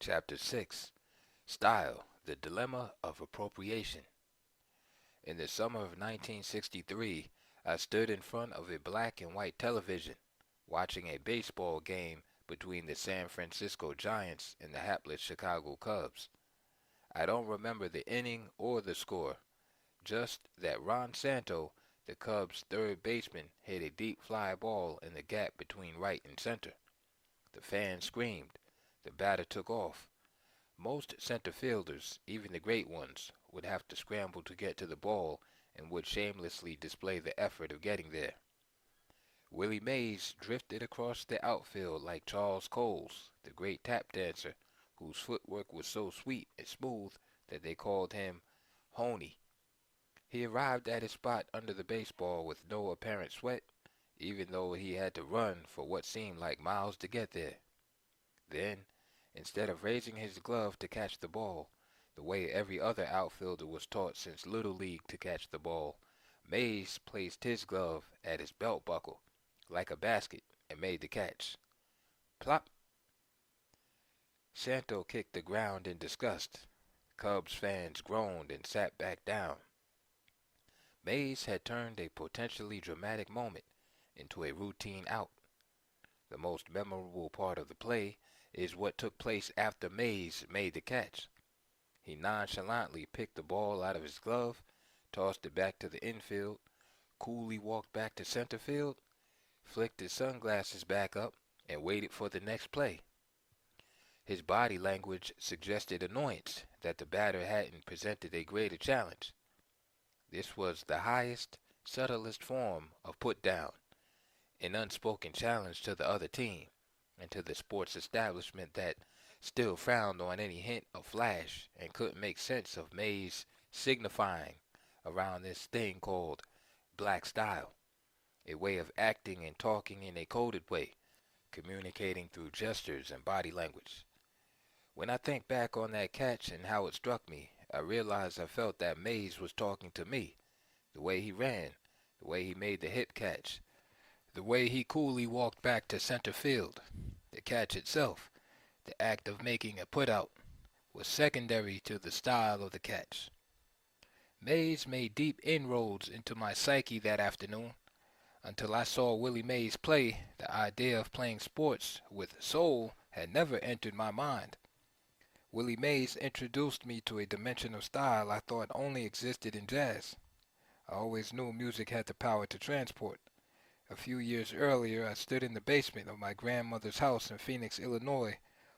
Chapter 6. Style, the Dilemma of Appropriation. In the summer of 1963, I stood in front of a black and white television, watching a baseball game between the San Francisco Giants and the hapless Chicago Cubs. I don't remember the inning or the score, just that Ron Santo, the Cubs' third baseman, hit a deep fly ball in the gap between right and center. The fans screamed. The batter took off. Most center fielders, even the great ones, would have to scramble to get to the ball and would shamelessly display the effort of getting there. Willie Mays drifted across the outfield like Charles Coles, the great tap dancer, whose footwork was so sweet and smooth that they called him Honey. He arrived at his spot under the baseball with no apparent sweat, even though he had to run for what seemed like miles to get there. Then, instead of raising his glove to catch the ball, the way every other outfielder was taught since Little League to catch the ball, Mays placed his glove at his belt buckle, like a basket, and made the catch. Plop! Santo kicked the ground in disgust. Cubs fans groaned and sat back down. Mays had turned a potentially dramatic moment into a routine out. The most memorable part of the play is what took place after Mays made the catch. He nonchalantly picked the ball out of his glove, tossed it back to the infield, coolly walked back to center field, flicked his sunglasses back up, and waited for the next play. His body language suggested annoyance that the batter hadn't presented a greater challenge. This was the highest, subtlest form of put down, an unspoken challenge to the other team, and to the sports establishment that still frowned on any hint of flash and couldn't make sense of Mays signifying around this thing called black style, a way of acting and talking in a coded way, communicating through gestures and body language. When I think back on that catch and how it struck me, I realize I felt that Mays was talking to me, the way he ran, the way he made the hip catch, the way he coolly walked back to center field. The catch itself, the act of making a putout, was secondary to the style of the catch. Mays made deep inroads into my psyche that afternoon. Until I saw Willie Mays play, the idea of playing sports with soul had never entered my mind. Willie Mays introduced me to a dimension of style I thought only existed in jazz. I always knew music had the power to transport. A few years earlier, I stood in the basement of my grandmother's house in Phoenix, Illinois,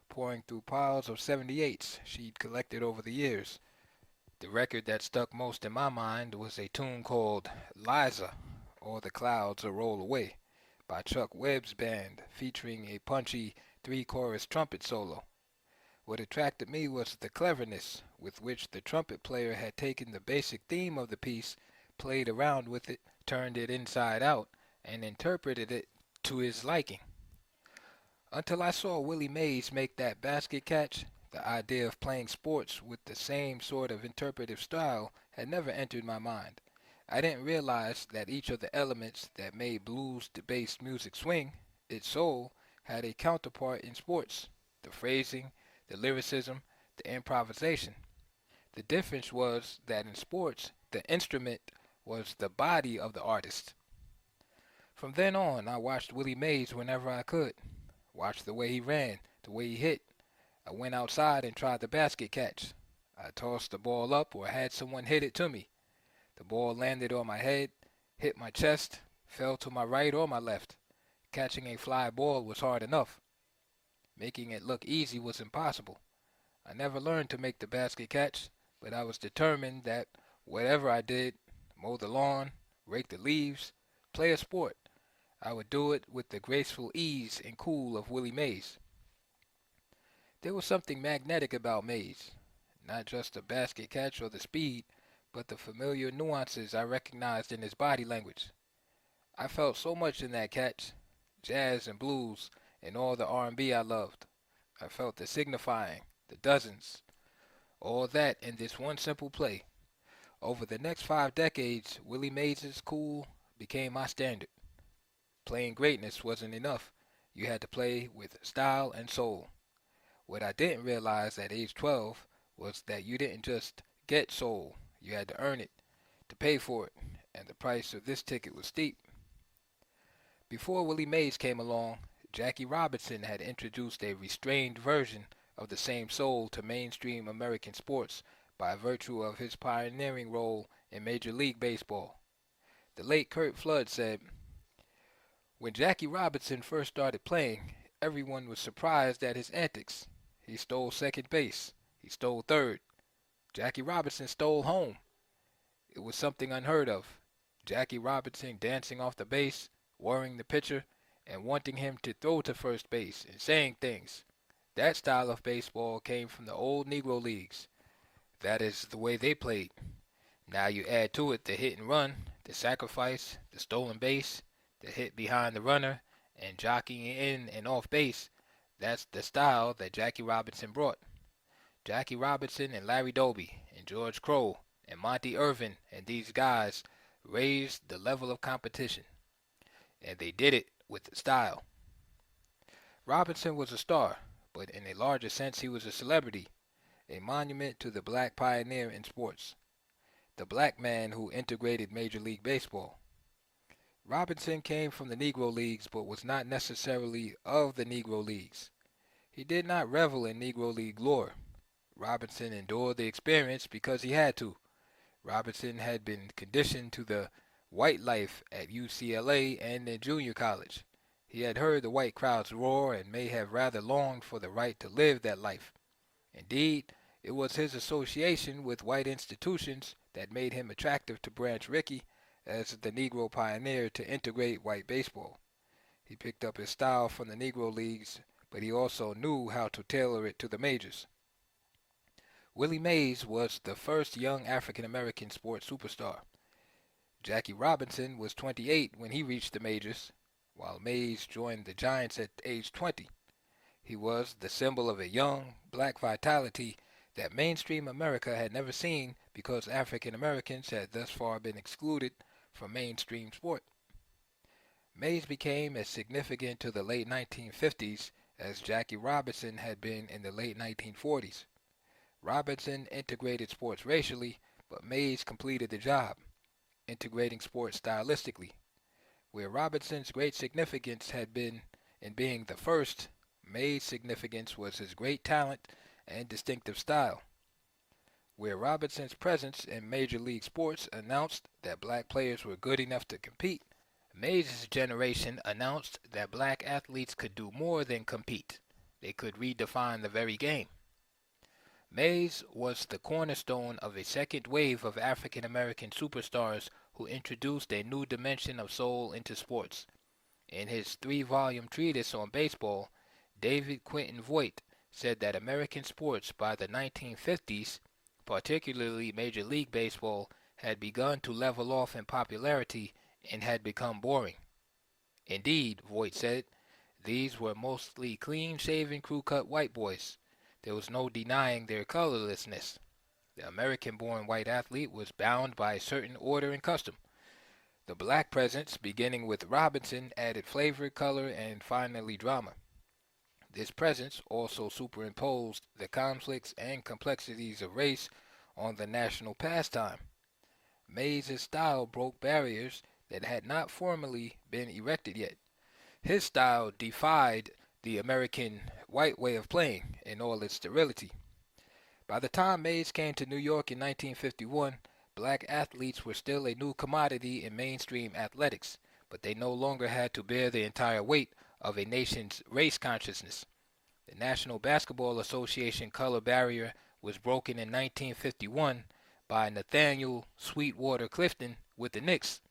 pouring through piles of 78s she'd collected over the years. The record that stuck most in my mind was a tune called Liza, or The Clouds Will Roll Away, by Chuck Webb's band, featuring a punchy three-chorus trumpet solo. What attracted me was the cleverness with which the trumpet player had taken the basic theme of the piece, played around with it, turned it inside out, and interpreted it to his liking. Until I saw Willie Mays make that basket catch, the idea of playing sports with the same sort of interpretive style had never entered my mind. I didn't realize that each of the elements that made blues-based music swing, its soul, had a counterpart in sports: the phrasing, the lyricism, the improvisation. The difference was that in sports, the instrument was the body of the artist. From then on, I watched Willie Mays whenever I could. Watched the way he ran, the way he hit. I went outside and tried the basket catch. I tossed the ball up or had someone hit it to me. The ball landed on my head, hit my chest, fell to my right or my left. Catching a fly ball was hard enough. Making it look easy was impossible. I never learned to make the basket catch, but I was determined that whatever I did, mow the lawn, rake the leaves, play a sport, I would do it with the graceful ease and cool of Willie Mays. There was something magnetic about Mays, not just the basket catch or the speed, but the familiar nuances I recognized in his body language. I felt so much in that catch, jazz and blues, and all the R&B I loved. I felt the signifying, the dozens, all that in this one simple play. Over the next 5 decades, Willie Mays' cool became my standard. Playing greatness wasn't enough. You had to play with style and soul. What I didn't realize at age 12 was that you didn't just get soul, you had to earn it, to pay for it, and the price of this ticket was steep. Before Willie Mays came along, Jackie Robinson had introduced a restrained version of the same soul to mainstream American sports by virtue of his pioneering role in Major League Baseball. The late Curt Flood said, "When Jackie Robinson first started playing, everyone was surprised at his antics. He stole second base. He stole third. Jackie Robinson stole home. It was something unheard of. Jackie Robinson dancing off the base, worrying the pitcher, and wanting him to throw to first base and saying things. That style of baseball came from the old Negro leagues. That is the way they played. Now you add to it the hit and run, the sacrifice, the stolen base, the hit behind the runner, and jockeying in and off base. That's the style that Jackie Robinson brought. Jackie Robinson and Larry Doby and George Crowe and Monty Irvin and these guys raised the level of competition, and they did it with style. Robinson was a star, but in a larger sense he was a celebrity, a monument to the black pioneer in sports, the black man who integrated Major League Baseball. Robinson came from the Negro Leagues but was not necessarily of the Negro Leagues. He did not revel in Negro League lore. Robinson endured the experience because he had to. Robinson had been conditioned to the white life at UCLA and in junior college. He had heard the white crowds roar and may have rather longed for the right to live that life. Indeed, it was his association with white institutions that made him attractive to Branch Rickey as the Negro pioneer to integrate white baseball. He picked up his style from the Negro Leagues, but he also knew how to tailor it to the majors. Willie Mays was the first young African-American sports superstar. Jackie Robinson was 28 when he reached the majors, while Mays joined the Giants at age 20. He was the symbol of a young, black vitality that mainstream America had never seen because African Americans had thus far been excluded from mainstream sport. Mays became as significant to the late 1950s as Jackie Robinson had been in the late 1940s. Robinson integrated sports racially, but Mays completed the job, integrating sports stylistically. Where Robinson's great significance had been in being the first, Mays' significance was his great talent and distinctive style. Where Robinson's presence in Major League sports announced that black players were good enough to compete, Mays' generation announced that black athletes could do more than compete. They could redefine the very game. Mays was the cornerstone of a second wave of African American superstars who introduced a new dimension of soul into sports. In his 3-volume treatise on baseball, David Quinton Voigt said that American sports by the 1950s, particularly Major League Baseball, had begun to level off in popularity and had become boring. Indeed, Voigt said, these were mostly clean-shaven, crew-cut white boys. There was no denying their colorlessness. The American-born white athlete was bound by a certain order and custom. The black presence, beginning with Robinson, added flavor, color, and finally drama. This presence also superimposed the conflicts and complexities of race on the national pastime. Mays' style broke barriers that had not formally been erected yet. His style defied the American white way of playing in all its sterility. By the time Mays came to New York in 1951, black athletes were still a new commodity in mainstream athletics, but they no longer had to bear the entire weight of a nation's race consciousness. The National Basketball Association color barrier was broken in 1951 by Nathaniel Sweetwater Clifton with the Knicks,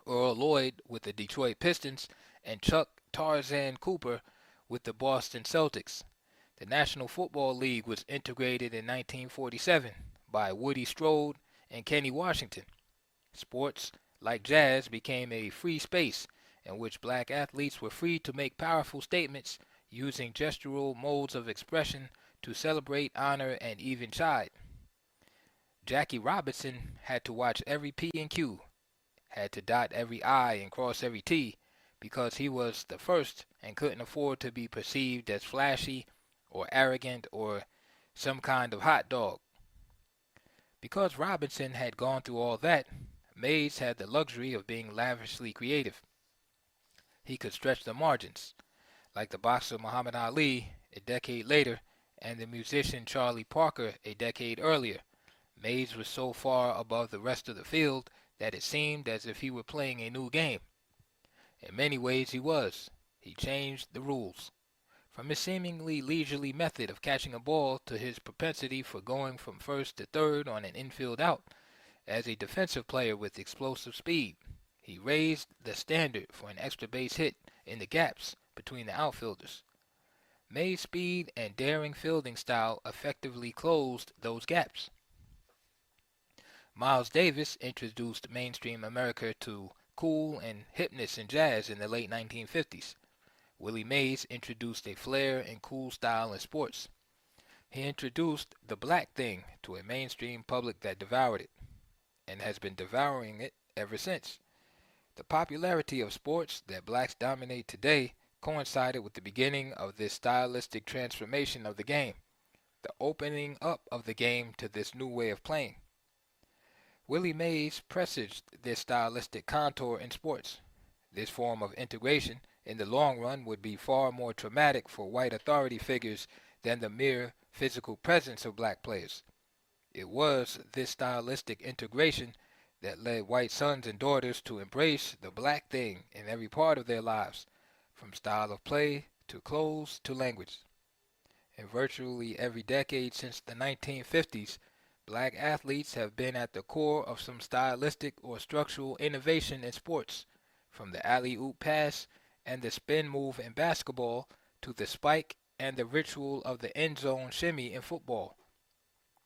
Earl Lloyd with the Detroit Pistons, and Chuck Tarzan Cooper with the Boston Celtics. The National Football League was integrated in 1947 by Woody Strode and Kenny Washington. Sports, like jazz, became a free space in which black athletes were free to make powerful statements using gestural modes of expression to celebrate, honor, and even chide. Jackie Robinson had to watch every P and Q, had to dot every I and cross every T, because he was the first and couldn't afford to be perceived as flashy or arrogant or some kind of hot dog. Because Robinson had gone through all that, Mays had the luxury of being lavishly creative. He could stretch the margins, like the boxer Muhammad Ali a decade later and the musician Charlie Parker a decade earlier. Mays was so far above the rest of the field that it seemed as if he were playing a new game. In many ways he was. He changed the rules. From his seemingly leisurely method of catching a ball to his propensity for going from first to third on an infield out as a defensive player with explosive speed, he raised the standard for an extra base hit in the gaps between the outfielders. May's speed and daring fielding style effectively closed those gaps. Miles Davis introduced mainstream America to cool and hipness and jazz in the late 1950s. Willie Mays introduced a flair and cool style in sports. He introduced the black thing to a mainstream public that devoured it, and has been devouring it ever since. The popularity of sports that blacks dominate today coincided with the beginning of this stylistic transformation of the game, the opening up of the game to this new way of playing. Willie Mays presaged this stylistic contour in sports. This form of integration, in the long run, would be far more traumatic for white authority figures than the mere physical presence of black players. It was this stylistic integration that led white sons and daughters to embrace the black thing in every part of their lives, from style of play to clothes to language. In virtually every decade since the 1950s, black athletes have been at the core of some stylistic or structural innovation in sports, from the alley-oop pass and the spin move in basketball to the spike and the ritual of the end zone shimmy in football.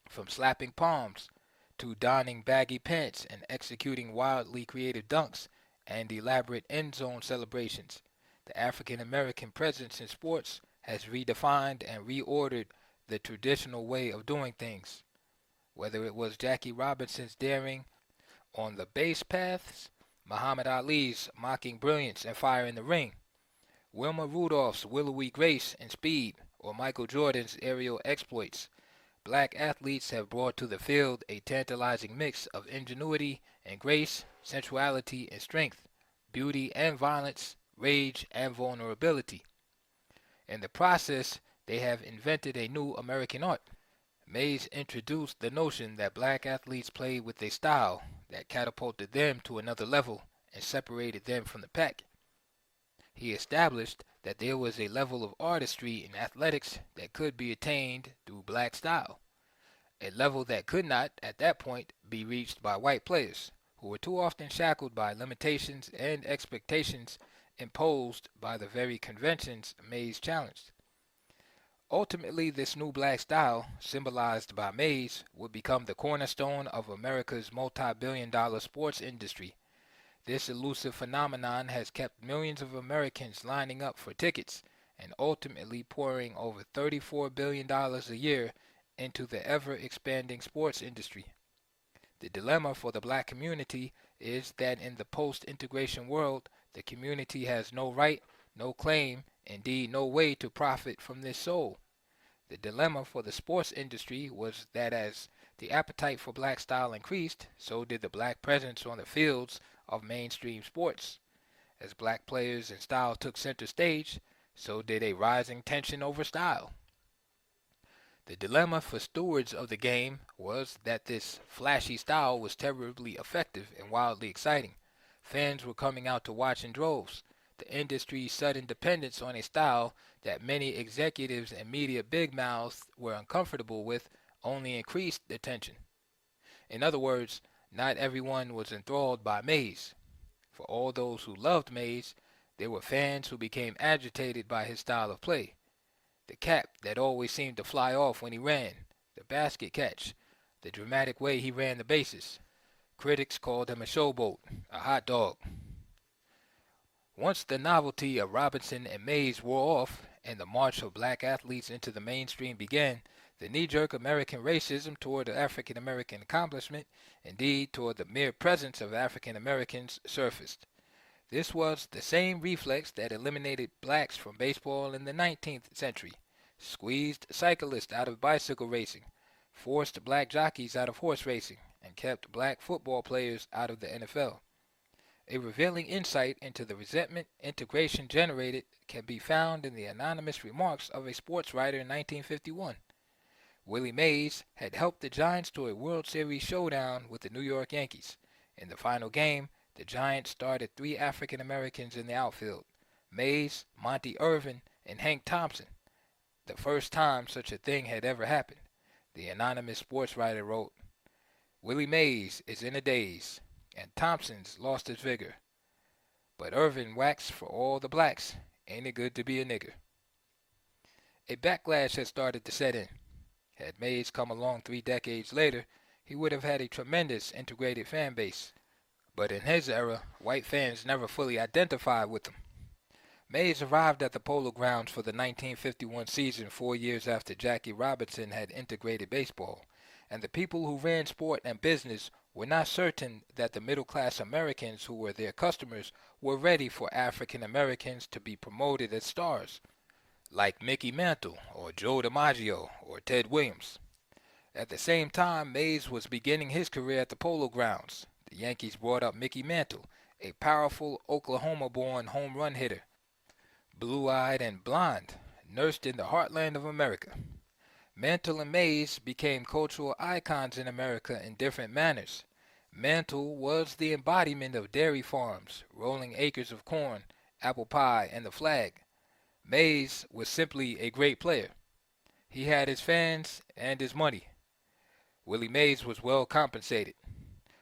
From slapping palms to donning baggy pants and executing wildly creative dunks and elaborate end zone celebrations, the African American presence in sports has redefined and reordered the traditional way of doing things. Whether it was Jackie Robinson's daring on the base paths, Muhammad Ali's mocking brilliance and fire in the ring, Wilma Rudolph's willowy grace and speed, or Michael Jordan's aerial exploits, black athletes have brought to the field a tantalizing mix of ingenuity and grace, sensuality and strength, beauty and violence, rage and vulnerability. In the process, they have invented a new American art. Mays introduced the notion that black athletes played with a style that catapulted them to another level and separated them from the pack. He established that there was a level of artistry in athletics that could be attained through black style, a level that could not, at that point, be reached by white players, who were too often shackled by limitations and expectations imposed by the very conventions Mays challenged. Ultimately, this new black style, symbolized by Mays, would become the cornerstone of America's multi-billion-dollar sports industry. This elusive phenomenon has kept millions of Americans lining up for tickets and ultimately pouring over $34 billion a year into the ever-expanding sports industry. The dilemma for the black community is that in the post-integration world, the community has no right, no claim, indeed no way to profit from this soul. The dilemma for the sports industry was that as the appetite for black style increased, so did the black presence on the fields of mainstream sports. As black players and style took center stage, so did a rising tension over style. The dilemma for stewards of the game was that this flashy style was terribly effective and wildly exciting. Fans were coming out to watch in droves. The industry's sudden dependence on a style that many executives and media big mouths were uncomfortable with only increased the tension. In other words, not everyone was enthralled by Mays. For all those who loved Mays, there were fans who became agitated by his style of play. The cap that always seemed to fly off when he ran, the basket catch, the dramatic way he ran the bases. Critics called him a showboat, a hot dog. Once the novelty of Robinson and Mays wore off and the march of black athletes into the mainstream began, the knee-jerk American racism toward the African American accomplishment, indeed toward the mere presence of African Americans, surfaced. This was the same reflex that eliminated blacks from baseball in the 19th century. squeezed cyclists out of bicycle racing, forced black jockeys out of horse racing, and kept black football players out of the NFL. A revealing insight into the resentment integration generated can be found in the anonymous remarks of a sports writer in 1951. Willie Mays had helped the Giants to a World Series showdown with the New York Yankees. In the final game, the Giants started three African Americans in the outfield: Mays, Monty Irvin, and Hank Thompson. The first time such a thing had ever happened. The anonymous sports writer wrote, "Willie Mays is in a daze, and Thompson's lost his vigor. But Irvin waxed for all the blacks. Ain't it good to be a nigger?" A backlash had started to set in. Had Mays come along 3 decades later, he would have had a tremendous integrated fan base. But in his era, white fans never fully identified with him. Mays arrived at the Polo Grounds for the 1951 season 4 years after Jackie Robinson had integrated baseball, and the people who ran sport and business were not certain that the middle-class Americans who were their customers were ready for African Americans to be promoted as stars, like Mickey Mantle or Joe DiMaggio or Ted Williams. At the same time, Mays was beginning his career at the Polo Grounds. The Yankees brought up Mickey Mantle, a powerful Oklahoma-born home run hitter, blue-eyed and blonde, nursed in the heartland of America. Mantle and Mays became cultural icons in America in different manners. Mantle was the embodiment of dairy farms, rolling acres of corn, apple pie, and the flag. Mays was simply a great player. He had his fans and his money. Willie Mays was well compensated.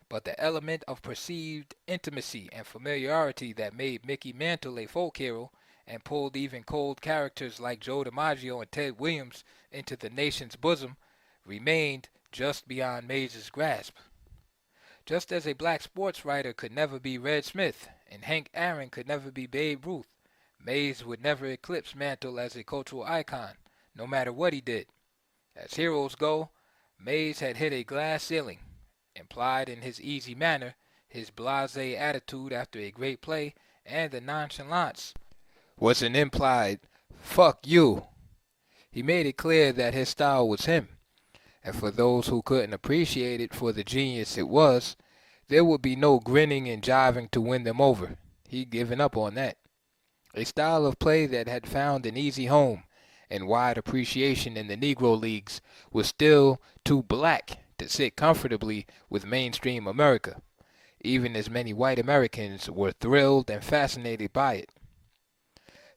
But the element of perceived intimacy and familiarity that made Mickey Mantle a folk hero and pulled even cold characters like Joe DiMaggio and Ted Williams into the nation's bosom remained just beyond Mays' grasp. Just as a black sports writer could never be Red Smith and Hank Aaron could never be Babe Ruth, Mays would never eclipse Mantle as a cultural icon, no matter what he did. As heroes go, Mays had hit a glass ceiling. Implied in his easy manner, his blasé attitude after a great play, and the nonchalance was an implied "fuck you." He made it clear that his style was him, and for those who couldn't appreciate it for the genius it was, there would be no grinning and jiving to win them over. He'd given up on that. A style of play that had found an easy home and wide appreciation in the Negro Leagues was still too black to sit comfortably with mainstream America, even as many white Americans were thrilled and fascinated by it.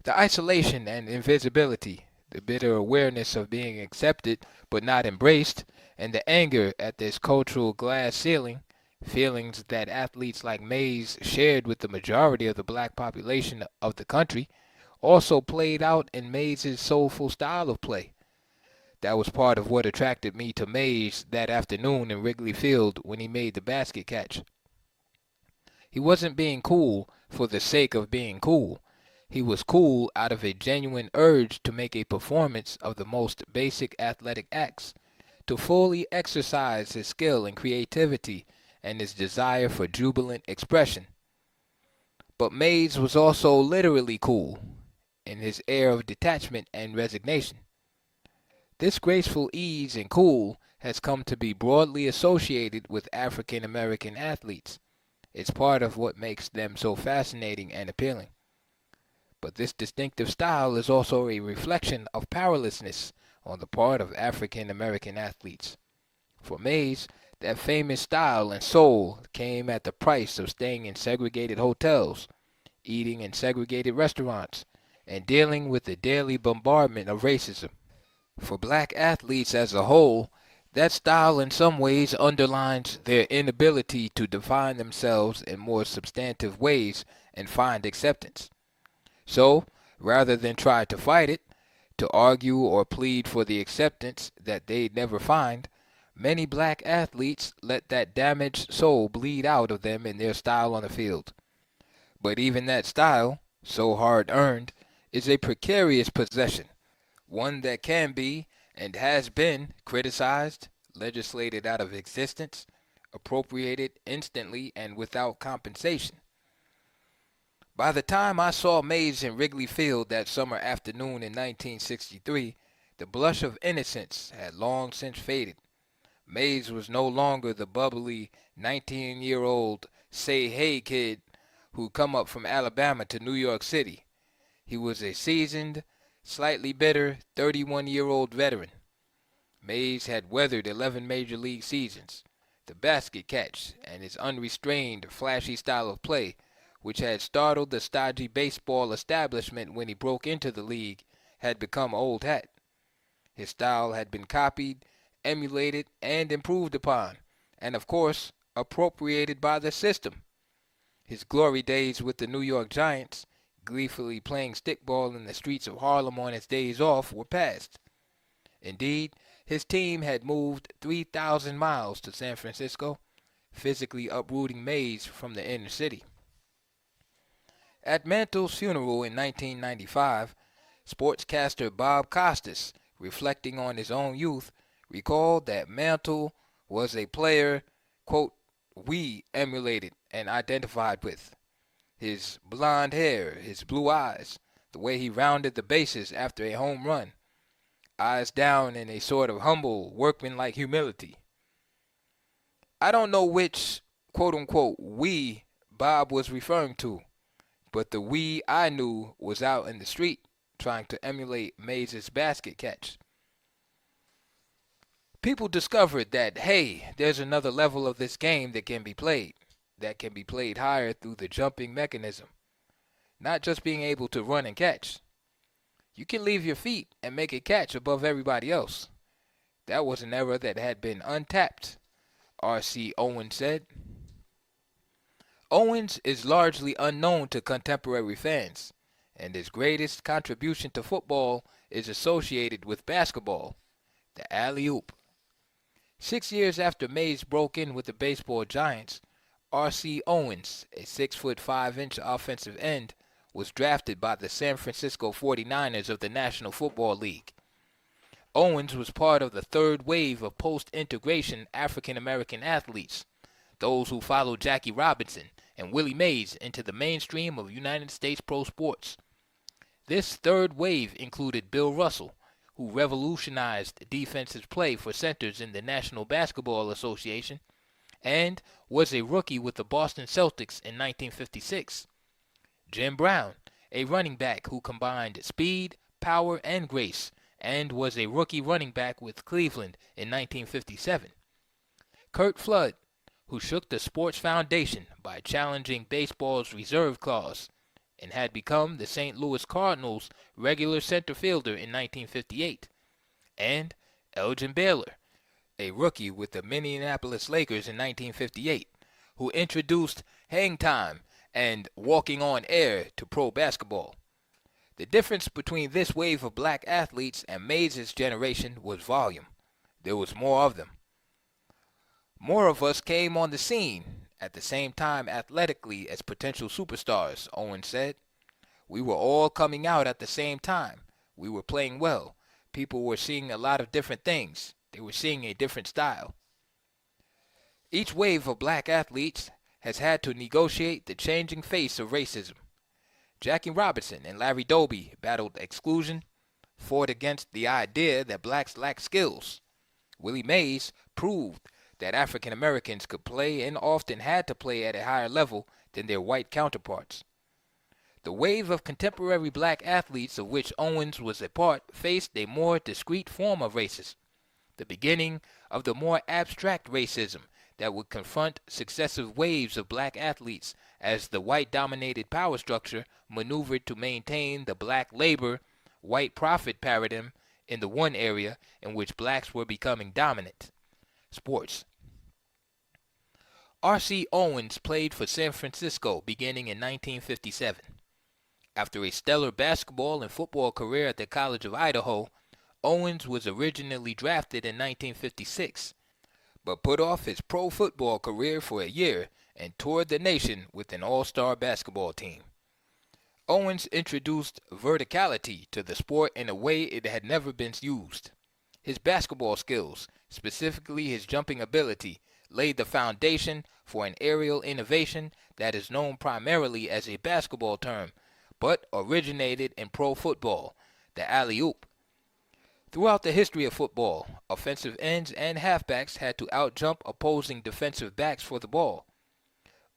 The isolation and invisibility, the bitter awareness of being accepted but not embraced, and the anger at this cultural glass ceiling, feelings that athletes like Mays shared with the majority of the black population of the country, also played out in Mays' soulful style of play. That was part of what attracted me to Mays that afternoon in Wrigley Field when he made the basket catch. He wasn't being cool for the sake of being cool. He was cool out of a genuine urge to make a performance of the most basic athletic acts, to fully exercise his skill and creativity and his desire for jubilant expression. But Mays was also literally cool, in his air of detachment and resignation. This graceful ease and cool has come to be broadly associated with African American athletes. It's part of what makes them so fascinating and appealing. But this distinctive style is also a reflection of powerlessness on the part of African American athletes. For Mays, that famous style and soul came at the price of staying in segregated hotels, eating in segregated restaurants, and dealing with the daily bombardment of racism. For black athletes as a whole, that style in some ways underlines their inability to define themselves in more substantive ways and find acceptance. So, rather than try to fight it, to argue or plead for the acceptance that they'd never find, many black athletes let that damaged soul bleed out of them in their style on the field. But even that style, so hard-earned, is a precarious possession, one that can be and has been criticized, legislated out of existence, appropriated instantly and without compensation. By the time I saw Mays in Wrigley Field that summer afternoon in 1963, The blush of innocence had long since faded. Mays was no longer the bubbly 19-year-old say-hey kid who'd come up from Alabama to New York City. He was a seasoned, slightly bitter 31-year-old veteran. Mays had weathered 11 major league seasons. The basket catch and his unrestrained, flashy style of play, which had startled the stodgy baseball establishment when he broke into the league, had become old hat. His style had been copied, emulated, and improved upon, and of course, appropriated by the system. His glory days with the New York Giants, gleefully playing stickball in the streets of Harlem on his days off, were past. Indeed, his team had moved 3,000 miles to San Francisco, physically uprooting Mays from the inner city. At Mantle's funeral in 1995, sportscaster Bob Costas, reflecting on his own youth, recalled that Mantle was a player, quote, we emulated and identified with. His blonde hair, his blue eyes, the way he rounded the bases after a home run, eyes down in a sort of humble, workmanlike humility. I don't know which, quote-unquote, we Bob was referring to, but the we I knew was out in the street trying to emulate Mays' basket catch. People discovered that, hey, there's another level of this game that can be played higher through the jumping mechanism, not just being able to run and catch. You can leave your feet and make a catch above everybody else. That was an era that had been untapped, R.C. Owens said. Owens is largely unknown to contemporary fans, and his greatest contribution to football is associated with basketball, the alley-oop. 6 years after Mays broke in with the baseball giants, R.C. Owens, a 6'5" offensive end, was drafted by the San Francisco 49ers of the National Football League. Owens was part of the third wave of post-integration African-American athletes, those who followed Jackie Robinson and Willie Mays into the mainstream of United States pro sports. This third wave included Bill Russell, who revolutionized defensive play for centers in the National Basketball Association, and was a rookie with the Boston Celtics in 1956. Jim Brown, a running back who combined speed, power, and grace, and was a rookie running back with Cleveland in 1957. Curt Flood, who shook the sports foundation by challenging baseball's reserve clause, and had become the St. Louis Cardinals' regular center fielder in 1958. And Elgin Baylor, a rookie with the Minneapolis Lakers in 1958, who introduced hang time and walking on air to pro basketball. The difference between this wave of black athletes and Mays' generation was volume. There was more of them. More of us came on the scene at the same time athletically as potential superstars, Owens said. We were all coming out at the same time. We were playing well. People were seeing a lot of different things. They were seeing a different style. Each wave of black athletes has had to negotiate the changing face of racism. Jackie Robinson and Larry Doby battled exclusion, fought against the idea that blacks lack skills. Willie Mays proved that African Americans could play and often had to play at a higher level than their white counterparts. The wave of contemporary black athletes of which Owens was a part faced a more discrete form of racism, the beginning of the more abstract racism that would confront successive waves of black athletes as the white-dominated power structure maneuvered to maintain the black labor, white profit paradigm in the one area in which blacks were becoming dominant, sports. R.C. Owens played for San Francisco beginning in 1957. After a stellar basketball and football career at the College of Idaho, Owens was originally drafted in 1956, but put off his pro football career for a year and toured the nation with an all-star basketball team. Owens introduced verticality to the sport in a way it had never been used. His basketball skills, specifically his jumping ability, laid the foundation for an aerial innovation that is known primarily as a basketball term, but originated in pro football, the alley-oop. Throughout the history of football, offensive ends and halfbacks had to outjump opposing defensive backs for the ball.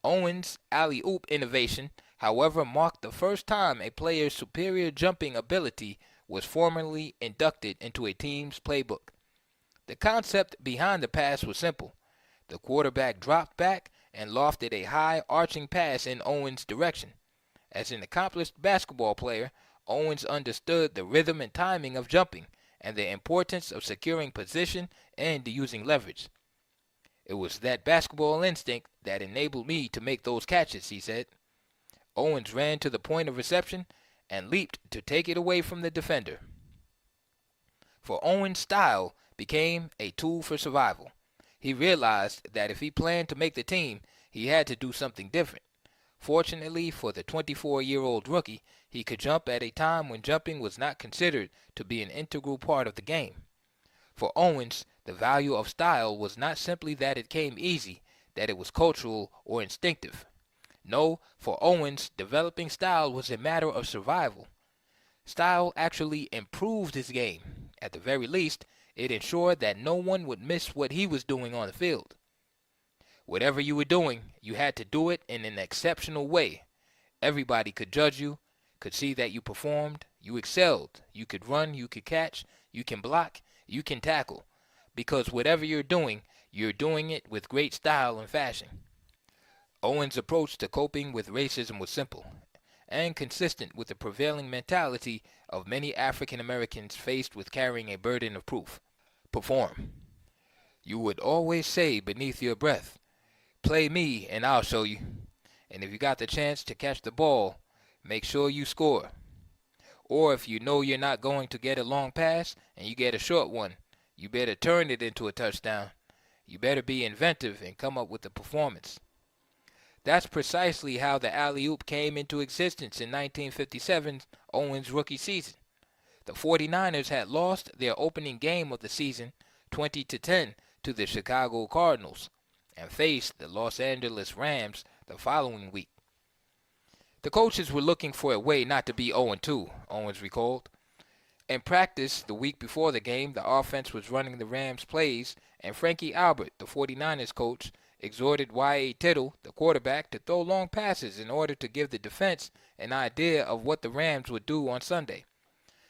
Owens' alley-oop innovation, however, marked the first time a player's superior jumping ability was formally inducted into a team's playbook. The concept behind the pass was simple. The quarterback dropped back and lofted a high arching pass in Owens' direction. As an accomplished basketball player, Owens understood the rhythm and timing of jumping and the importance of securing position and using leverage. It was that basketball instinct that enabled me to make those catches, he said. Owens ran to the point of reception and leaped to take it away from the defender. For Owens, style became a tool for survival. He realized that if he planned to make the team, he had to do something different. Fortunately for the 24-year-old rookie, he could jump at a time when jumping was not considered to be an integral part of the game. For Owens, the value of style was not simply that it came easy, that it was cultural or instinctive. No, for Owens, developing style was a matter of survival. Style actually improved his game. At the very least, it ensured that no one would miss what he was doing on the field. Whatever you were doing, you had to do it in an exceptional way. Everybody could judge you, could see that you performed, you excelled. You could run, you could catch, you can block, you can tackle. Because whatever you're doing it with great style and fashion. Owens' approach to coping with racism was simple and consistent with the prevailing mentality of many African Americans faced with carrying a burden of proof. Perform. You would always say beneath your breath, "Play me and I'll show you." And if you got the chance to catch the ball, make sure you score. Or if you know you're not going to get a long pass and you get a short one, you better turn it into a touchdown. You better be inventive and come up with a performance. That's precisely how the alley-oop came into existence in 1957's Owens' rookie season. The 49ers had lost their opening game of the season 20-10 to the Chicago Cardinals and faced the Los Angeles Rams the following week. The coaches were looking for a way not to be 0-2, Owens recalled. In practice, the week before the game, the offense was running the Rams' plays, and Frankie Albert, the 49ers coach, exhorted Y.A. Tittle, the quarterback, to throw long passes in order to give the defense an idea of what the Rams would do on Sunday.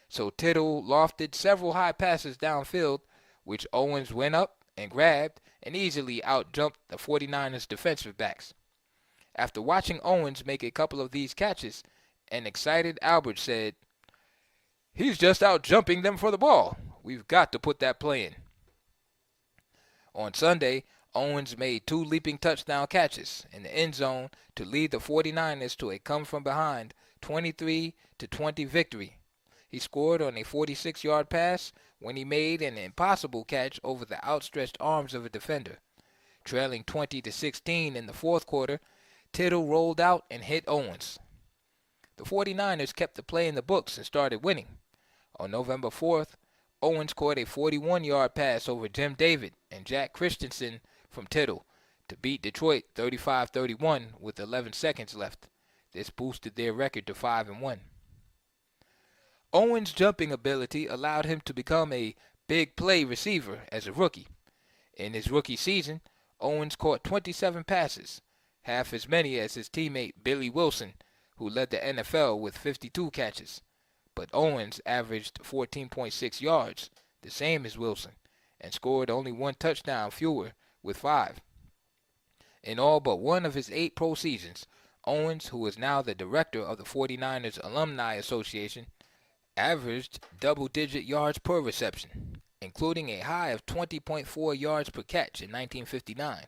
So Tittle lofted several high passes downfield, which Owens went up and grabbed and easily outjumped the 49ers defensive backs. After watching Owens make a couple of these catches, an excited Albert said, "He's just outjumping them for the ball. We've got to put that play in." On Sunday, Owens made 2 leaping touchdown catches in the end zone to lead the 49ers to a come-from-behind 23-20 victory. He scored on a 46-yard pass when he made an impossible catch over the outstretched arms of a defender. Trailing 20-16 in the fourth quarter, Tittle rolled out and hit Owens. The 49ers kept the play in the books and started winning. On November 4th, Owens caught a 41-yard pass over Jim David and Jack Christensen from Tittle to beat Detroit 35-31 with 11 seconds left. This boosted their record to 5-1. Owens' jumping ability allowed him to become a big play receiver as a rookie. In his rookie season, Owens caught 27 passes, half as many as his teammate Billy Wilson, who led the NFL with 52 catches. But Owens averaged 14.6 yards, the same as Wilson, and scored only 1 touchdown fewer with 5. In all but one of his 8 pro seasons, Owens, who is now the director of the 49ers Alumni Association, averaged double-digit yards per reception, including a high of 20.4 yards per catch in 1959.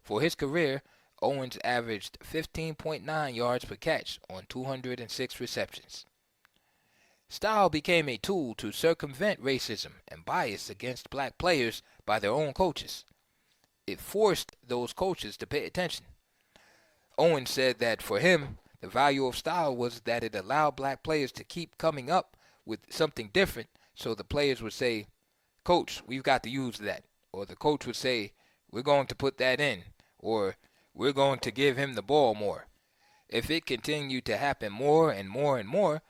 For his career, Owens averaged 15.9 yards per catch on 206 receptions. Style became a tool to circumvent racism and bias against black players by their own coaches. It forced those coaches to pay attention. Owens said that for him, the value of style was that it allowed black players to keep coming up with something different, so the players would say, "Coach, we've got to use that." Or the coach would say, "We're going to put that in." Or, "We're going to give him the ball more." If it continued to happen more and more and more,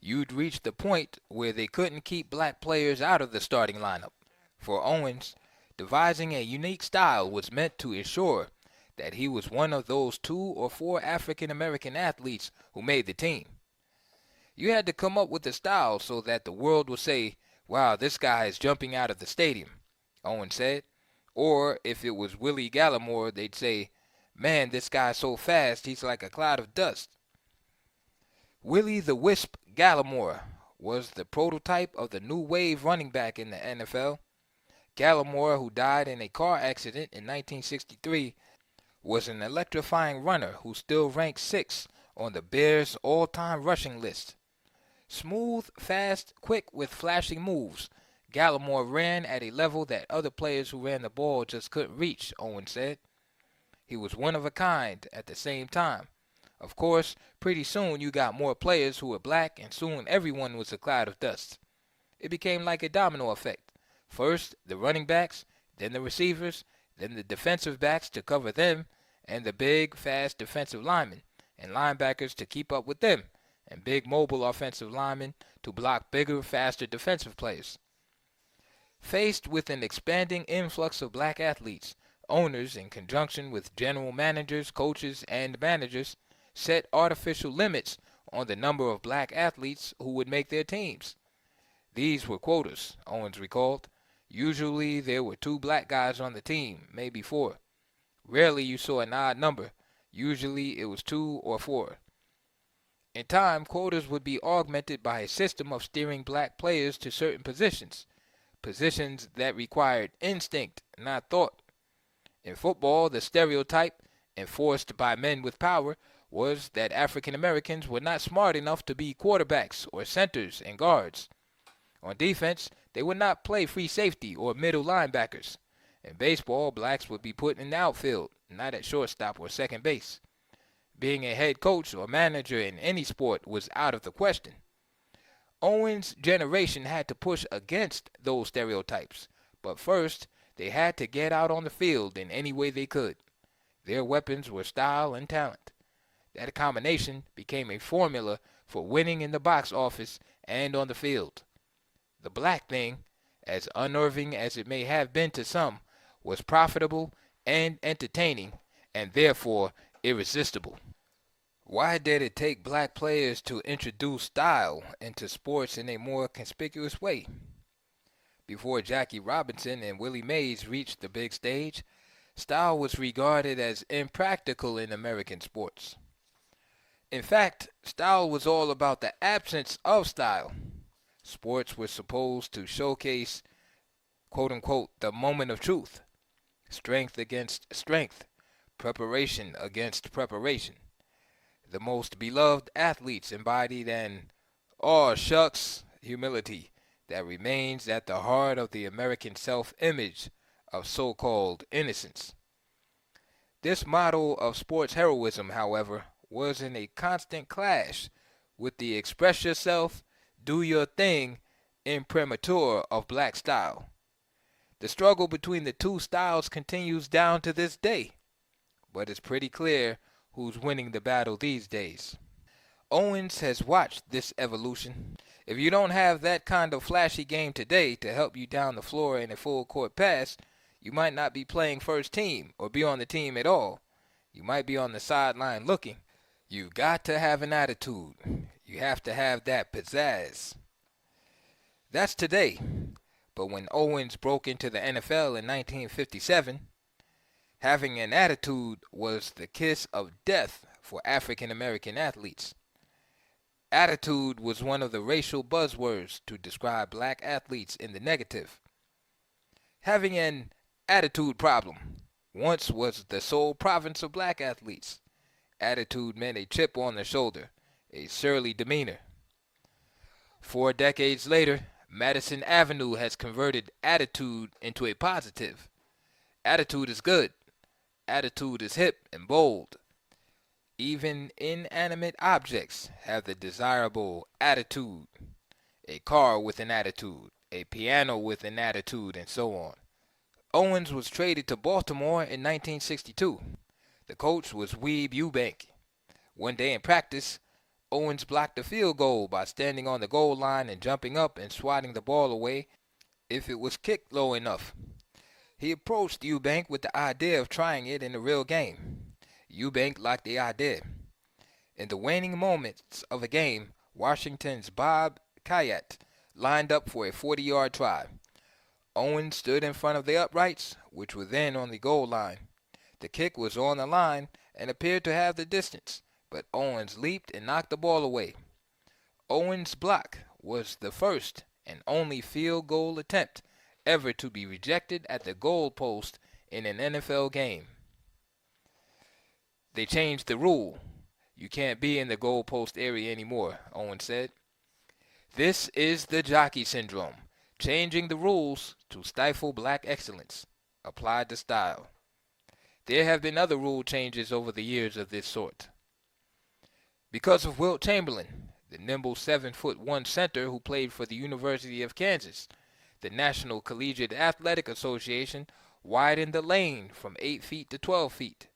you'd reach the point where they couldn't keep black players out of the starting lineup. For Owens, devising a unique style was meant to ensure that he was one of those 2 or 4 African American athletes who made the team. You had to come up with a style so that the world would say, wow, this guy is jumping out of the stadium, Owens said. Or if it was Willie Gallimore, they'd say, man, this guy's so fast, he's like a cloud of dust. Willie the Wisp Gallimore was the prototype of the new wave running back in the NFL. Gallimore, who died in a car accident in 1963, was an electrifying runner who still ranks 6th on the Bears' all-time rushing list. Smooth, fast, quick with flashing moves, Gallimore ran at a level that other players who ran the ball just couldn't reach, Owens said. He was one of a kind at the same time. Of course, pretty soon you got more players who were black, and soon everyone was a cloud of dust. It became like a domino effect. First, the running backs, then the receivers, then the defensive backs to cover them, and the big, fast defensive linemen, and linebackers to keep up with them, and big mobile offensive linemen to block bigger, faster defensive players. Faced with an expanding influx of black athletes, owners, in conjunction with general managers, coaches, and managers, set artificial limits on the number of black athletes who would make their teams. These were quotas, Owens recalled. Usually there were 2 black guys on the team, maybe 4. Rarely you saw an odd number. Usually it was 2 or 4. In time, quotas would be augmented by a system of steering black players to certain positions that required instinct, not thought. In football, the stereotype, enforced by men with power, was that African Americans were not smart enough to be quarterbacks or centers and guards. On defense, they would not play free safety or middle linebackers. In baseball, blacks would be put in the outfield, not at shortstop or second base. Being a head coach or manager in any sport was out of the question. Owens' generation had to push against those stereotypes, but first, they had to get out on the field in any way they could. Their weapons were style and talent. That combination became a formula for winning in the box office and on the field. The black thing, as unnerving as it may have been to some, was profitable and entertaining, and therefore irresistible. Why did it take black players to introduce style into sports in a more conspicuous way? Before Jackie Robinson and Willie Mays reached the big stage, style was regarded as impractical in American sports. In fact, style was all about the absence of style. Sports were supposed to showcase, quote-unquote, the moment of truth, strength against strength, preparation against preparation. The most beloved athletes embodied an "aw shucks" humility that remains at the heart of the American self-image of so-called innocence. This model of sports heroism, however, was in a constant clash with the express yourself, do your thing imprimatur of black style. The struggle between the 2 styles continues down to this day, but it's pretty clear who's winning the battle these days. Owens has watched this evolution. If you don't have that kind of flashy game today to help you down the floor in a full court pass, you might not be playing first team or be on the team at all. You might be on the sideline looking. You've got to have an attitude. You have to have that pizzazz. That's today. But when Owens broke into the NFL in 1957, having an attitude was the kiss of death for African American athletes. Attitude was one of the racial buzzwords to describe black athletes in the negative. Having an attitude problem once was the sole province of black athletes. Attitude meant a chip on the shoulder, a surly demeanor. 4 decades later, Madison Avenue has converted attitude into a positive. Attitude is good. Attitude is hip and bold. Even inanimate objects have the desirable attitude. A car with an attitude, a piano with an attitude, and so on. Owens was traded to Baltimore in 1962. The coach was Weeb Ewbank. One day in practice, Owens blocked the field goal by standing on the goal line and jumping up and swatting the ball away if it was kicked low enough. He approached Eubank with the idea of trying it in a real game. Eubank liked the idea. In the waning moments of a game, Washington's Bob Kayat lined up for a 40-yard try. Owens stood in front of the uprights, which were then on the goal line. The kick was on the line and appeared to have the distance, but Owens leaped and knocked the ball away. Owens' block was the first and only field goal attempt ever to be rejected at the goal post in an NFL game. They changed the rule. You can't be in the goal post area anymore, Owens said. This is the jockey syndrome, changing the rules to stifle black excellence, applied to style. There have been other rule changes over the years of this sort. Because of Wilt Chamberlain, the nimble 7'1" center who played for the University of Kansas, the National Collegiate Athletic Association widened the lane from 8 feet to 12 feet,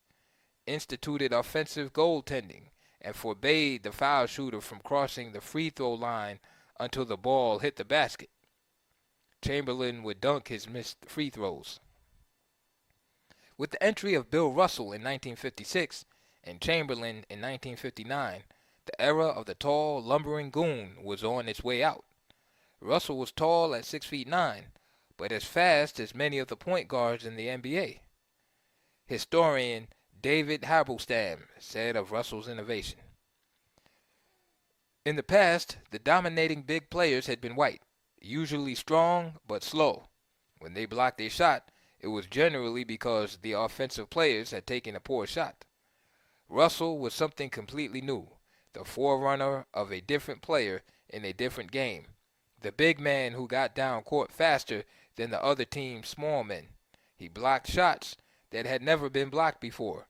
instituted offensive goaltending, and forbade the foul shooter from crossing the free throw line until the ball hit the basket. Chamberlain would dunk his missed free throws. With the entry of Bill Russell in 1956 and Chamberlain in 1959, the era of the tall, lumbering goon was on its way out. Russell was tall at 6'9", but as fast as many of the point guards in the NBA. Historian David Habelstam said of Russell's innovation, "In the past, the dominating big players had been white, usually strong but slow. When they blocked a shot, it was generally because the offensive players had taken a poor shot. Russell was something completely new, the forerunner of a different player in a different game, the big man who got down court faster than the other team's small men. He blocked shots that had never been blocked before.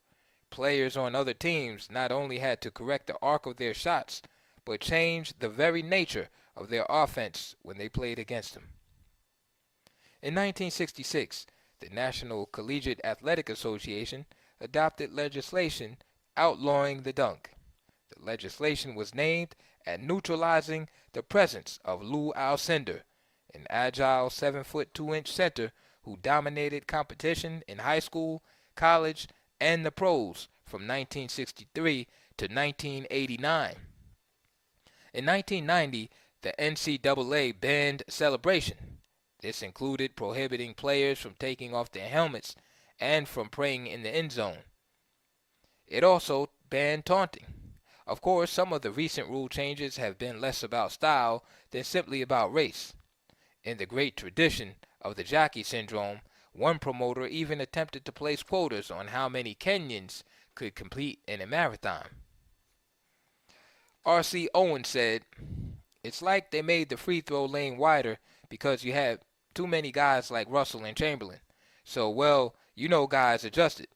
Players on other teams not only had to correct the arc of their shots, but changed the very nature of their offense when they played against him." In 1966, the National Collegiate Athletic Association adopted legislation outlawing the dunk. The legislation was named at neutralizing the presence of Lou Alcindor, an agile 7'2" center who dominated competition in high school, college, and the pros from 1963 to 1989. In 1990, the NCAA banned celebration. This included prohibiting players from taking off their helmets and from praying in the end zone. It also banned taunting. Of course, some of the recent rule changes have been less about style than simply about race. In the great tradition of the jockey syndrome, one promoter even attempted to place quotas on how many Kenyans could compete in a marathon. R.C. Owens said, "It's like they made the free throw lane wider because you had too many guys like Russell and Chamberlain. So, well, guys adjusted.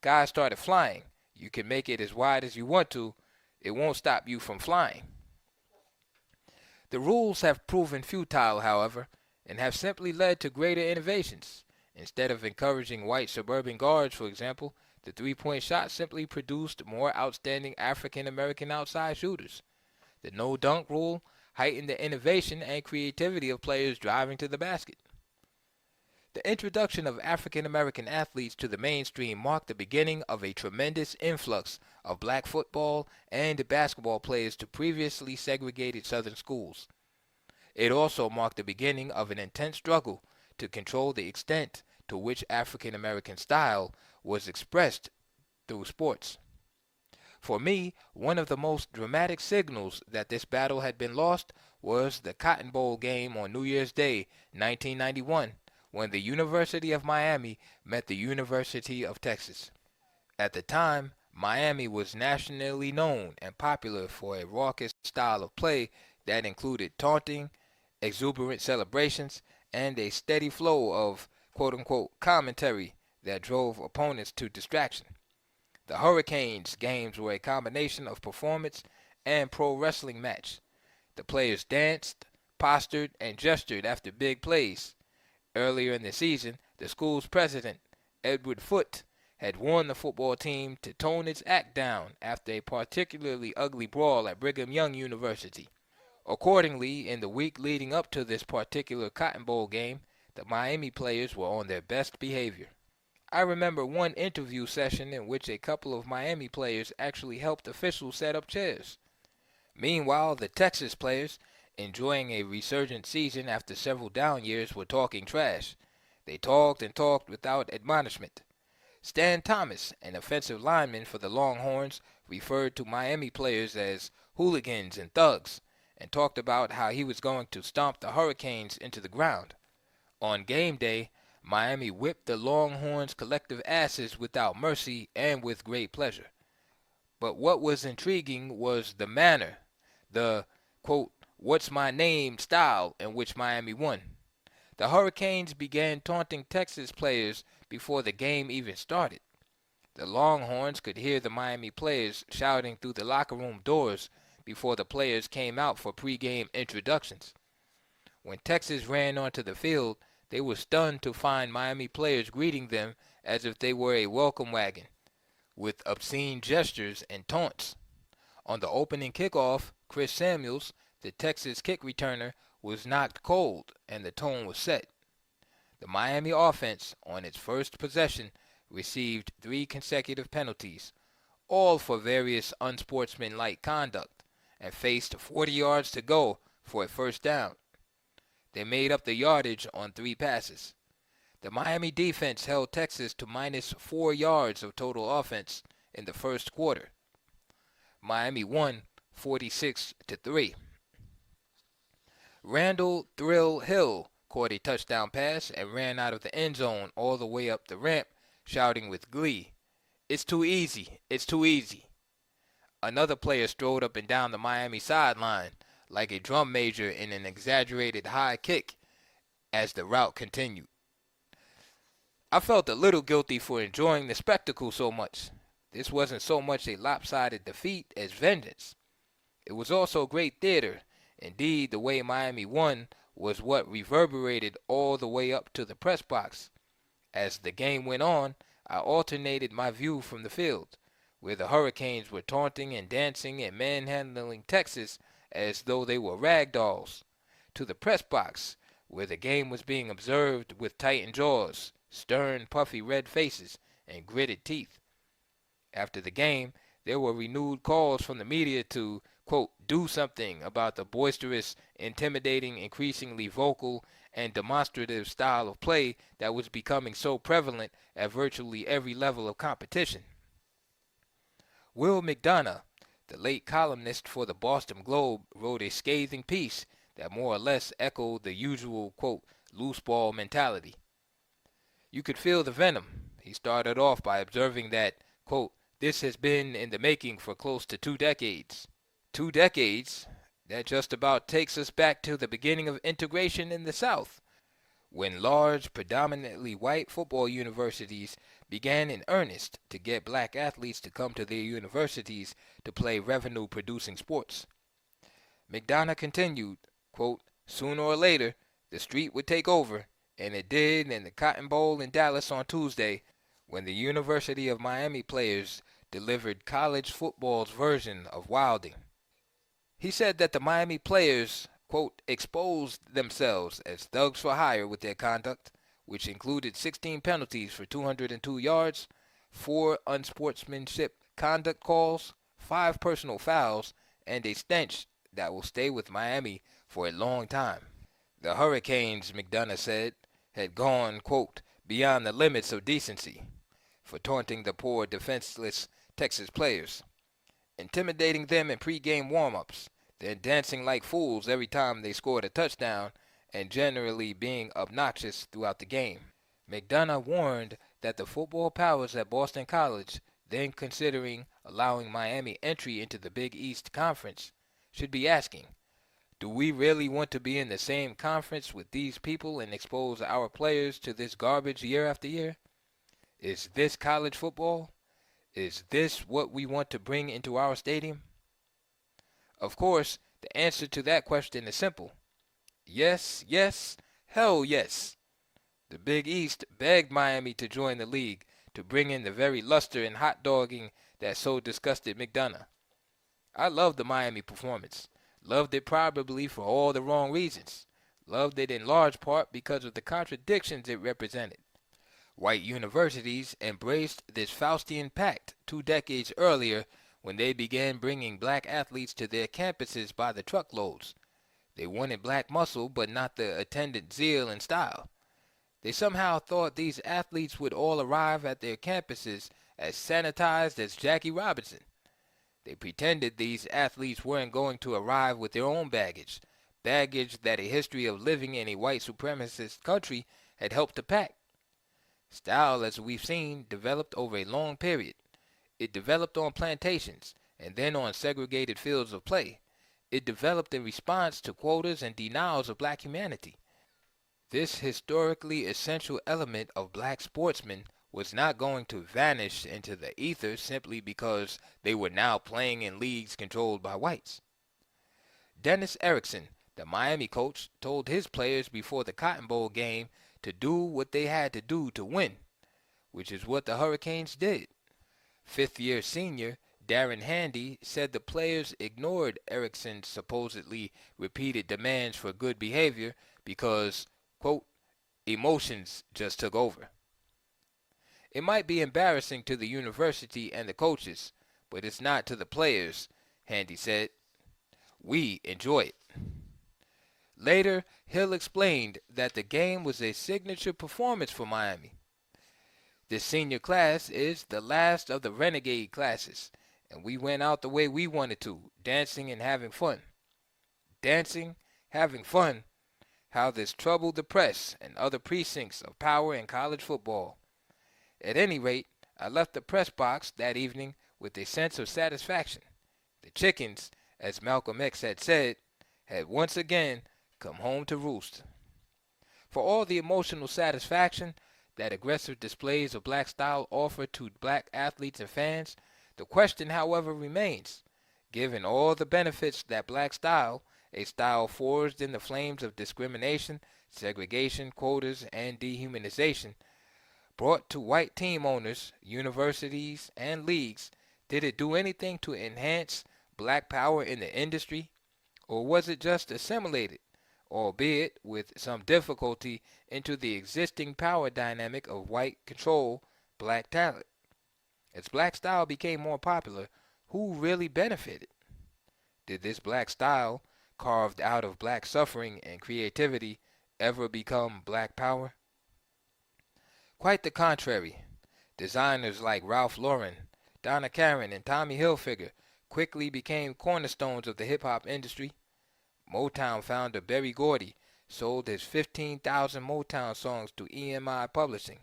Guys started flying. You can make it as wide as you want to. It won't stop you from flying." The rules have proven futile, however, and have simply led to greater innovations. Instead of encouraging white suburban guards, for example, the three-point shot simply produced more outstanding African-American outside shooters. The no-dunk rule heightened the innovation and creativity of players driving to the basket. The introduction of African-American athletes to the mainstream marked the beginning of a tremendous influx of black football and basketball players to previously segregated Southern schools. It also marked the beginning of an intense struggle to control the extent to which African-American style was expressed through sports. For me, one of the most dramatic signals that this battle had been lost was the Cotton Bowl game on New Year's Day, 1991, when the University of Miami met the University of Texas. At the time, Miami was nationally known and popular for a raucous style of play that included taunting, exuberant celebrations, and a steady flow of quote-unquote commentary that drove opponents to distraction. The Hurricanes games were a combination of performance and pro wrestling match. The players danced, postured, and gestured after big plays. Earlier in the season, the school's president, Edward Foote, had warned the football team to tone its act down after a particularly ugly brawl at Brigham Young University. Accordingly, in the week leading up to this particular Cotton Bowl game, the Miami players were on their best behavior. I remember one interview session in which a couple of Miami players actually helped officials set up chairs. Meanwhile, the Texas players, enjoying a resurgent season after several down years, were talking trash. They talked and talked without admonishment. Stan Thomas, an offensive lineman for the Longhorns, referred to Miami players as hooligans and thugs, and talked about how he was going to stomp the Hurricanes into the ground. On game day, Miami whipped the Longhorns' collective asses without mercy and with great pleasure. But what was intriguing was the manner, the, quote, "what's my name" style in which Miami won. The Hurricanes began taunting Texas players before the game even started. The Longhorns could hear the Miami players shouting through the locker room doors before the players came out for pregame introductions. When Texas ran onto the field, they were stunned to find Miami players greeting them as if they were a welcome wagon, with obscene gestures and taunts. On the opening kickoff, Chris Samuels, the Texas kick returner, was knocked cold, and the tone was set. The Miami offense, on its first possession, received 3 consecutive penalties, all for various unsportsmanlike conduct, and faced 40 yards to go for a first down. They made up the yardage on 3 passes. The Miami defense held Texas to minus 4 yards of total offense in the first quarter. Miami won 46-3. Randall "Thrill" Hill caught a touchdown pass and ran out of the end zone all the way up the ramp, shouting with glee, "It's too easy, it's too easy." Another player strode up and down the Miami sideline like a drum major in an exaggerated high kick as the route continued. I felt a little guilty for enjoying the spectacle so much. This wasn't so much a lopsided defeat as vengeance. It was also great theater. Indeed, the way Miami won was what reverberated all the way up to the press box. As the game went on, I alternated my view from the field, where the Hurricanes were taunting and dancing and manhandling Texas as though they were rag dolls, to the press box, where the game was being observed with tightened jaws, stern, puffy red faces, and gritted teeth. After the game, there were renewed calls from the media to, quote, "do something" about the boisterous, intimidating, increasingly vocal, and demonstrative style of play that was becoming so prevalent at virtually every level of competition. Will McDonough, the late columnist for the Boston Globe, wrote a scathing piece that more or less echoed the usual, quote, "loose ball" mentality. You could feel the venom. He started off by observing that, quote, "this has been in the making for close to 2 decades. 2 decades? That just about takes us back to the beginning of integration in the South, when large, predominantly white football universities began in earnest to get black athletes to come to their universities to play revenue-producing sports." McDonough continued, quote, "sooner or later, the street would take over, and it did in the Cotton Bowl in Dallas on Tuesday, when the University of Miami players delivered college football's version of wilding." He said that the Miami players, quote, "exposed themselves as thugs for hire with their conduct, which included 16 penalties for 202 yards, 4 unsportsmanship conduct calls, 5 personal fouls, and a stench that will stay with Miami for a long time." The Hurricanes, McDonough said, had gone, quote, "beyond the limits of decency" for taunting the poor, defenseless Texas players, intimidating them in pregame warm-ups, then dancing like fools every time they scored a touchdown, and generally being obnoxious throughout the game. McDonough warned that the football powers at Boston College, then considering allowing Miami entry into the Big East Conference, should be asking, do we really want to be in the same conference with these people and expose our players to this garbage year after year? Is this college football? Is this what we want to bring into our stadium? Of course, the answer to that question is simple. Yes, yes, hell yes. The Big East begged Miami to join the league, to bring in the very luster and hot dogging that so disgusted McDonough. I loved the Miami performance. Loved it probably for all the wrong reasons. Loved it in large part because of the contradictions it represented. White universities embraced this Faustian pact 2 decades earlier when they began bringing black athletes to their campuses by the truckloads. They wanted black muscle, but not the attendant zeal and style. They somehow thought these athletes would all arrive at their campuses as sanitized as Jackie Robinson. They pretended these athletes weren't going to arrive with their own baggage that a history of living in a white supremacist country had helped to pack. Style, as we've seen, developed over a long period. It developed on plantations, and then on segregated fields of play. It developed in response to quotas and denials of black humanity. This historically essential element of black sportsmen was not going to vanish into the ether simply because they were now playing in leagues controlled by whites. Dennis Erickson, the Miami coach, told his players before the Cotton Bowl game to do what they had to do to win, which is what the Hurricanes did. Fifth-year senior Darren Handy said the players ignored Erickson's supposedly repeated demands for good behavior because, quote, emotions just took over. It might be embarrassing to the university and the coaches, but it's not to the players, Handy said. We enjoy it. Later, Hill explained that the game was a signature performance for Miami. This senior class is the last of the renegade classes, and we went out the way we wanted to, dancing and having fun. Dancing, having fun, how this troubled the press and other precincts of power in college football. At any rate, I left the press box that evening with a sense of satisfaction. The chickens, as Malcolm X had said, had once again come home to roost. For all the emotional satisfaction that aggressive displays of black style offer to black athletes and fans, the question, however, remains, given all the benefits that black style, a style forged in the flames of discrimination, segregation, quotas, and dehumanization, brought to white team owners, universities, and leagues, did it do anything to enhance black power in the industry, or was it just assimilated, albeit with some difficulty, into the existing power dynamic of white control black talent? As black style became more popular, who really benefited? Did this black style, carved out of black suffering and creativity, ever become black power? Quite the contrary. Designers like Ralph Lauren, Donna Karan, and Tommy Hilfiger quickly became cornerstones of the hip-hop industry. Motown founder Berry Gordy sold his 15,000 Motown songs to EMI Publishing.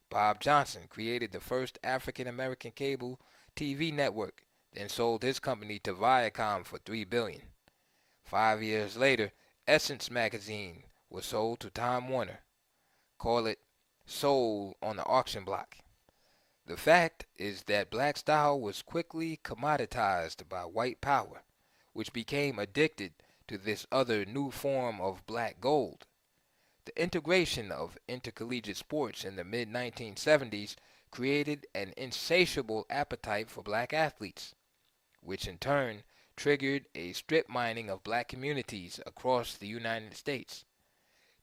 Bob Johnson created the first African-American cable TV network, then sold his company to Viacom for $3 billion. 5 years later, Essence magazine was sold to Time Warner. Call it sold on the auction block. The fact is that black style was quickly commoditized by white power, which became addicted to this other new form of black gold. The integration of intercollegiate sports in the mid-1970s created an insatiable appetite for black athletes, which in turn triggered a strip mining of black communities across the United States.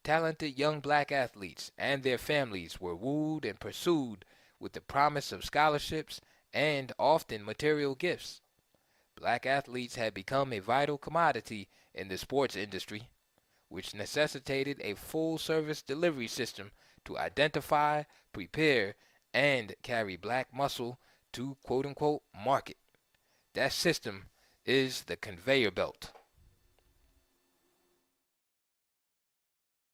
Talented young black athletes and their families were wooed and pursued with the promise of scholarships and often material gifts. Black athletes had become a vital commodity in the sports industry, which necessitated a full-service delivery system to identify, prepare, and carry black muscle to quote-unquote market. That system is the conveyor belt.